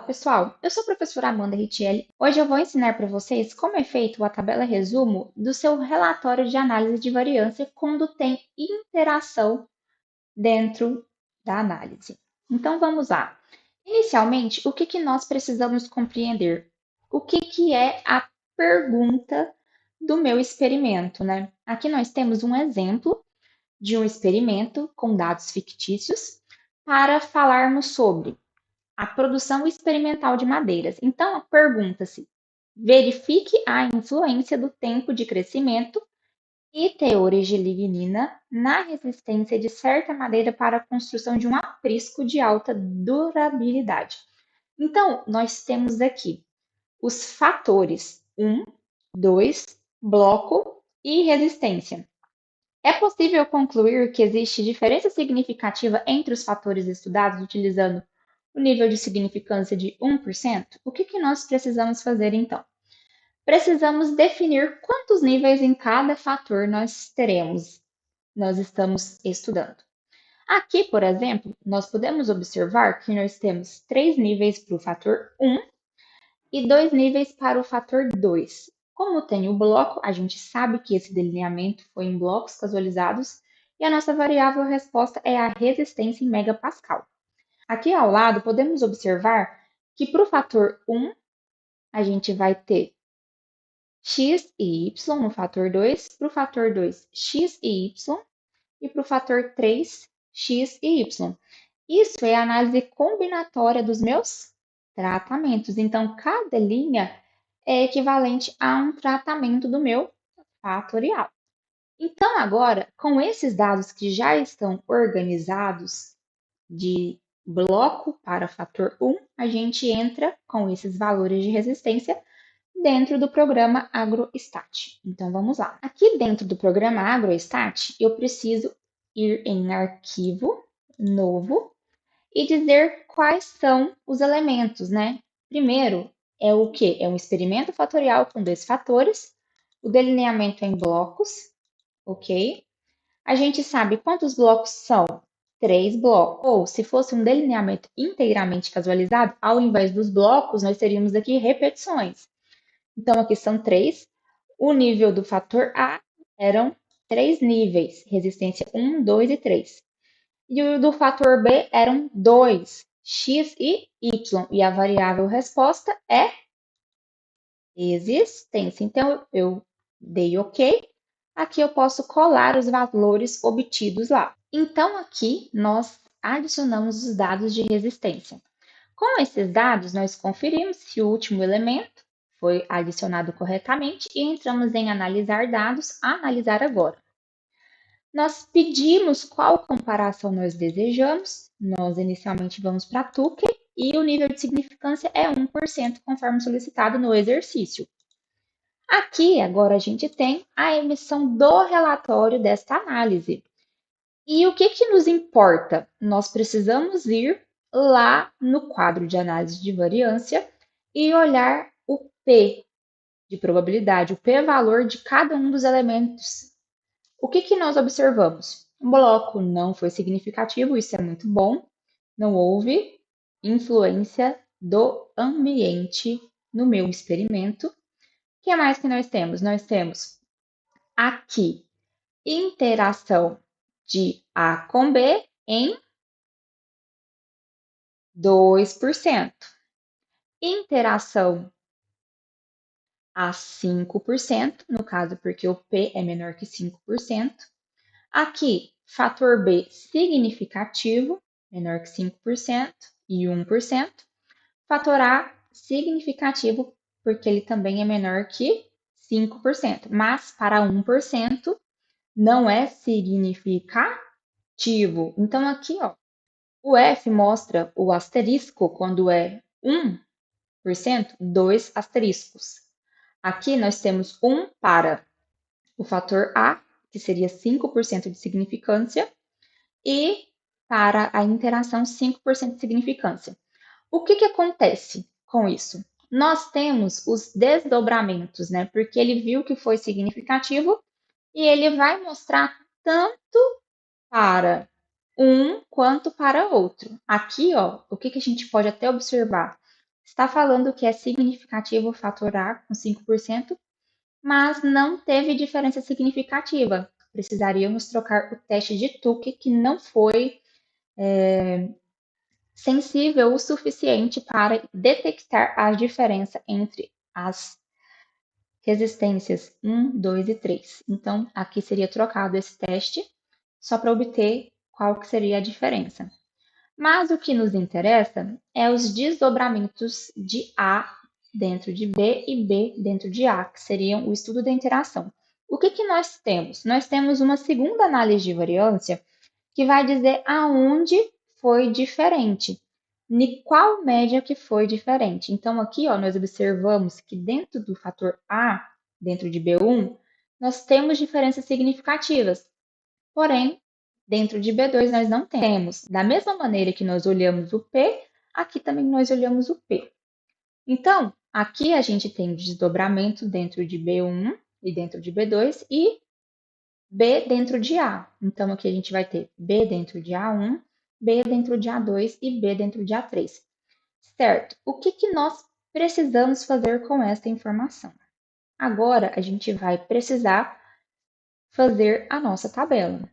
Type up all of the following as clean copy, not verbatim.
pessoal, eu sou a professora Amanda Richelli. Hoje eu vou ensinar para vocês como é feito a tabela resumo do seu relatório de análise de variância quando tem interação dentro da análise. Então vamos lá. Inicialmente, o que nós precisamos compreender? O que é a pergunta do meu experimento, né? Aqui nós temos um exemplo de um experimento com dados fictícios para falarmos sobre a produção experimental de madeiras. Então, pergunta-se: verifique a influência do tempo de crescimento e teores de lignina na resistência de certa madeira para a construção de um aprisco de alta durabilidade. Então, nós temos aqui os fatores 1, 2, bloco e resistência. É possível concluir que existe diferença significativa entre os fatores estudados utilizando o nível de significância de 1%? O que nós precisamos fazer então? Precisamos definir quantos níveis em cada fator nós teremos, nós estamos estudando. Aqui, por exemplo, nós podemos observar que nós temos 3 níveis para o fator 1 e 2 níveis para o fator 2. Como tem o bloco, a gente sabe que esse delineamento foi em blocos casualizados e a nossa variável resposta é a resistência em megapascal. Aqui ao lado, podemos observar que para o fator 1, a gente vai ter x e y no fator 2, para o fator 2, x e y, e para o fator 3, x e y. Isso é a análise combinatória dos meus tratamentos. Então, cada linha é equivalente a um tratamento do meu fatorial. Então, agora, com esses dados que já estão organizados de bloco para fator 1, a gente entra com esses valores de resistência dentro do programa AgroStat. Então, vamos lá. Aqui dentro do programa AgroStat, eu preciso ir em arquivo, novo, e dizer quais são os elementos, né? Primeiro, é o quê? É um experimento fatorial com 2 fatores, o delineamento em blocos, ok? A gente sabe quantos blocos são? 3 blocos. Ou, se fosse um delineamento inteiramente casualizado, ao invés dos blocos, nós teríamos aqui repetições. Então, aqui são 3. O nível do fator A eram 3 níveis, resistência 1, 2 e 3. E o do fator B eram 2, x e y. E a variável resposta é existência. Então, eu dei OK. Aqui eu posso colar os valores obtidos lá. Então, aqui nós adicionamos os dados de resistência. Com esses dados, nós conferimos se o último elemento foi adicionado corretamente e entramos em analisar dados, analisar agora. Nós pedimos qual comparação nós desejamos, nós inicialmente vamos para Tukey e o nível de significância é 1%, conforme solicitado no exercício. Aqui, agora, a gente tem a emissão do relatório desta análise. E o que nos importa? Nós precisamos ir lá no quadro de análise de variância e olhar o P de probabilidade, o P-valor de cada um dos elementos. O que nós observamos? O bloco não foi significativo, isso é muito bom. Não houve influência do ambiente no meu experimento. O que mais que nós temos? Nós temos aqui interação de A com B em 2%. Interação a 5%, no caso porque o P é menor que 5%. Aqui, fator B significativo, menor que 5% e 1%. Fator A significativo, porque ele também é menor que 5%, mas para 1% não é significativo. Então, aqui, ó, o F mostra o asterisco quando é 1%, 2 asteriscos. Aqui nós temos 1 para o fator A, que seria 5% de significância, e para a interação 5% de significância. O que acontece com isso? Nós temos os desdobramentos, né? Porque ele viu que foi significativo e ele vai mostrar tanto para um quanto para outro. Aqui, ó, o que a gente pode até observar? Está falando que é significativo o fator A com 5%, mas não teve diferença significativa. Precisaríamos trocar o teste de Tuque, que não foi sensível o suficiente para detectar a diferença entre as resistências 1, 2 e 3. Então, aqui seria trocado esse teste só para obter qual que seria a diferença. Mas o que nos interessa é os desdobramentos de A dentro de B e B dentro de A, que seriam o estudo da interação. O que nós temos? Nós temos uma segunda análise de variância que vai dizer aonde foi diferente, em qual média que foi diferente. Então, aqui ó, nós observamos que dentro do fator A, dentro de B1, nós temos diferenças significativas. Porém, dentro de B2 nós não temos. Da mesma maneira que nós olhamos o P, aqui também nós olhamos o P. Então, aqui a gente tem desdobramento dentro de B1 e dentro de B2 e B dentro de A. Então, aqui a gente vai ter B dentro de A1, B dentro de A2 e B dentro de A3. Certo? O que nós precisamos fazer com esta informação? Agora, a gente vai precisar fazer a nossa tabela.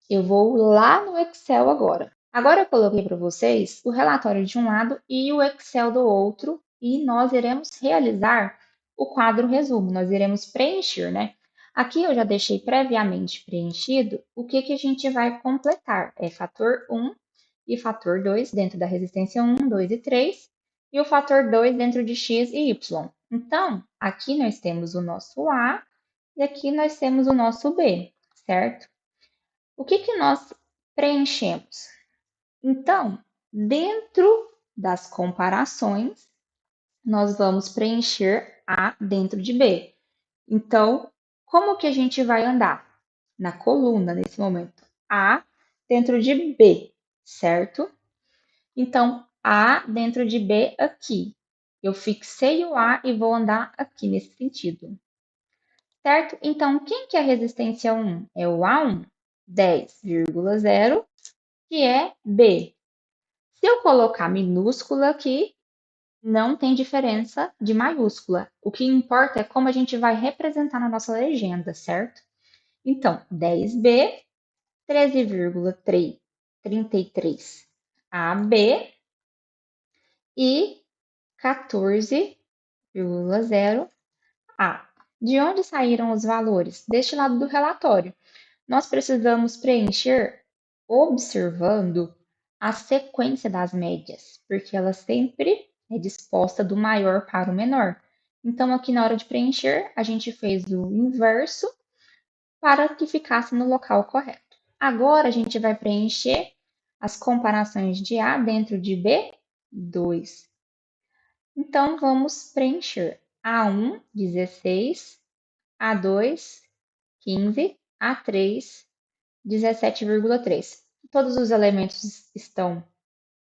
Eu vou lá no Excel agora. Agora eu coloquei para vocês o relatório de um lado e o Excel do outro, e nós iremos realizar o quadro resumo, nós iremos preencher, né? Aqui eu já deixei previamente preenchido o que a gente vai completar. É fator 1 e fator 2 dentro da resistência 1, 2 e 3, e o fator 2 dentro de x e y. Então, aqui nós temos o nosso A e aqui nós temos o nosso B, certo? O que nós preenchemos? Então, dentro das comparações, nós vamos preencher A dentro de B. Então, como que a gente vai andar? Na coluna, nesse momento. A dentro de B, certo? Então, A dentro de B aqui. Eu fixei o A e vou andar aqui nesse sentido. Certo? Então, quem que é a resistência 1? É o A1, 10,0, que é B. Se eu colocar minúscula aqui, não tem diferença de maiúscula. O que importa é como a gente vai representar na nossa legenda, certo? Então, 10B, 13,33 AB e 14,0 A. De onde saíram os valores? Deste lado do relatório. Nós precisamos preencher observando a sequência das médias, porque ela sempre é disposta do maior para o menor. Então, aqui na hora de preencher, a gente fez o inverso para que ficasse no local correto. Agora, a gente vai preencher as comparações de A dentro de B, 2. Então, vamos preencher A1, 16, A2, 15, A3, 17,3. Todos os elementos estão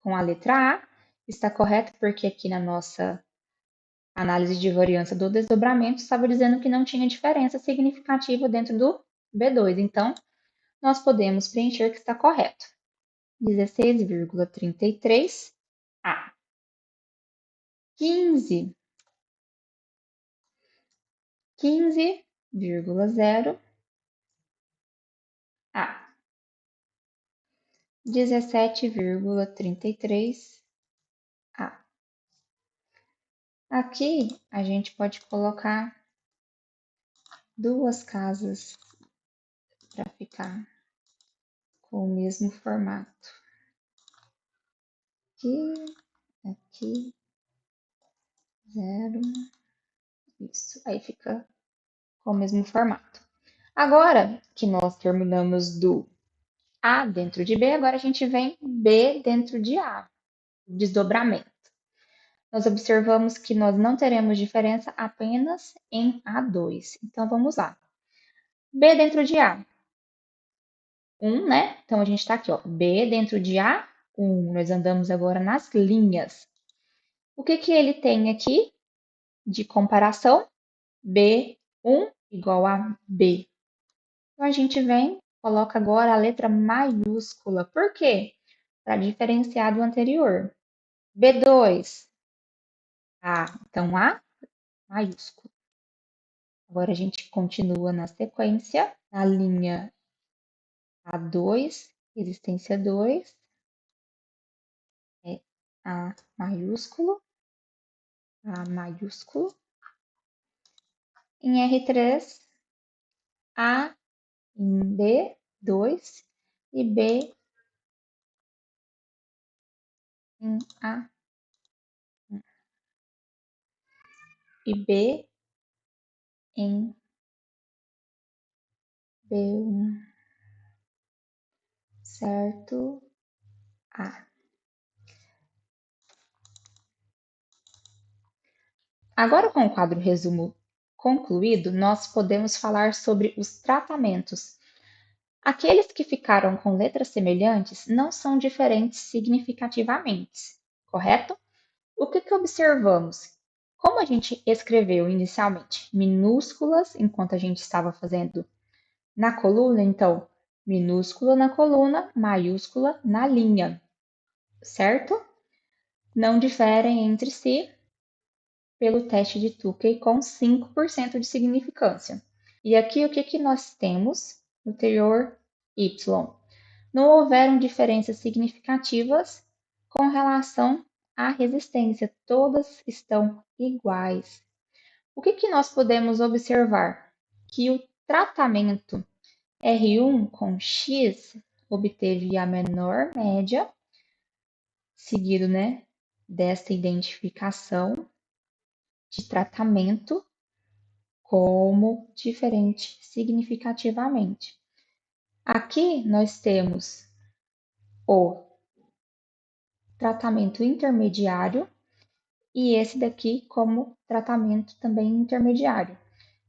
com a letra A, está correto porque aqui na nossa análise de variância do desdobramento estava dizendo que não tinha diferença significativa dentro do B2. Então, nós podemos preencher que está correto. 16,33 A. 15,0 A. 17,33 A. Aqui a gente pode colocar duas casas para ficar com o mesmo formato. Aqui, 0, isso. Aí fica com o mesmo formato. Agora que nós terminamos do A dentro de B, agora a gente vem B dentro de A, desdobramento. Nós observamos que nós não teremos diferença apenas em A2. Então, vamos lá. B dentro de A. 1, né? Então, a gente está aqui, ó. B dentro de A1. Nós andamos agora nas linhas. O que ele tem aqui de comparação? B1 igual a B. Então, a gente vem, coloca agora a letra maiúscula. Por quê? Para diferenciar do anterior. B2. A, então A maiúsculo. Agora a gente continua na sequência, na linha A2, resistência 2, é A maiúsculo, A maiúsculo. Em R3, A em B2 e B em A e B em B1, certo? A. Agora, com o quadro resumo concluído, nós podemos falar sobre os tratamentos. Aqueles que ficaram com letras semelhantes não são diferentes significativamente, correto? O que observamos? Como a gente escreveu inicialmente minúsculas enquanto a gente estava fazendo na coluna, então, minúscula na coluna, maiúscula na linha, certo? Não diferem entre si pelo teste de Tukey com 5% de significância. E aqui o que nós temos no teor Y? Não houveram diferenças significativas com relação à resistência, todas estão iguais. O que nós podemos observar? Que o tratamento R1 com X obteve a menor média, seguido, né, desta identificação de tratamento como diferente significativamente. Aqui nós temos o tratamento intermediário e esse daqui como tratamento também intermediário,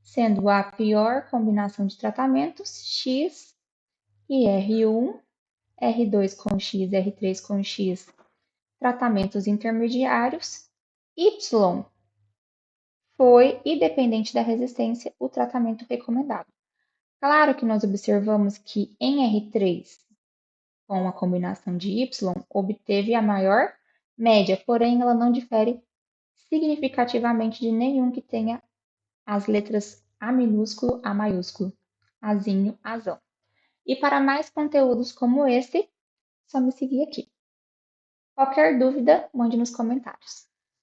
sendo a pior combinação de tratamentos X e R1, R2 com X, R3 com X, tratamentos intermediários, Y foi, independente da resistência, o tratamento recomendado. Claro que nós observamos que em R3, com a combinação de Y, obteve a maior média, porém ela não difere significativamente de nenhum que tenha as letras A minúsculo, A maiúsculo, Azinho, Azão. E para mais conteúdos como esse, só me seguir aqui. Qualquer dúvida, mande nos comentários.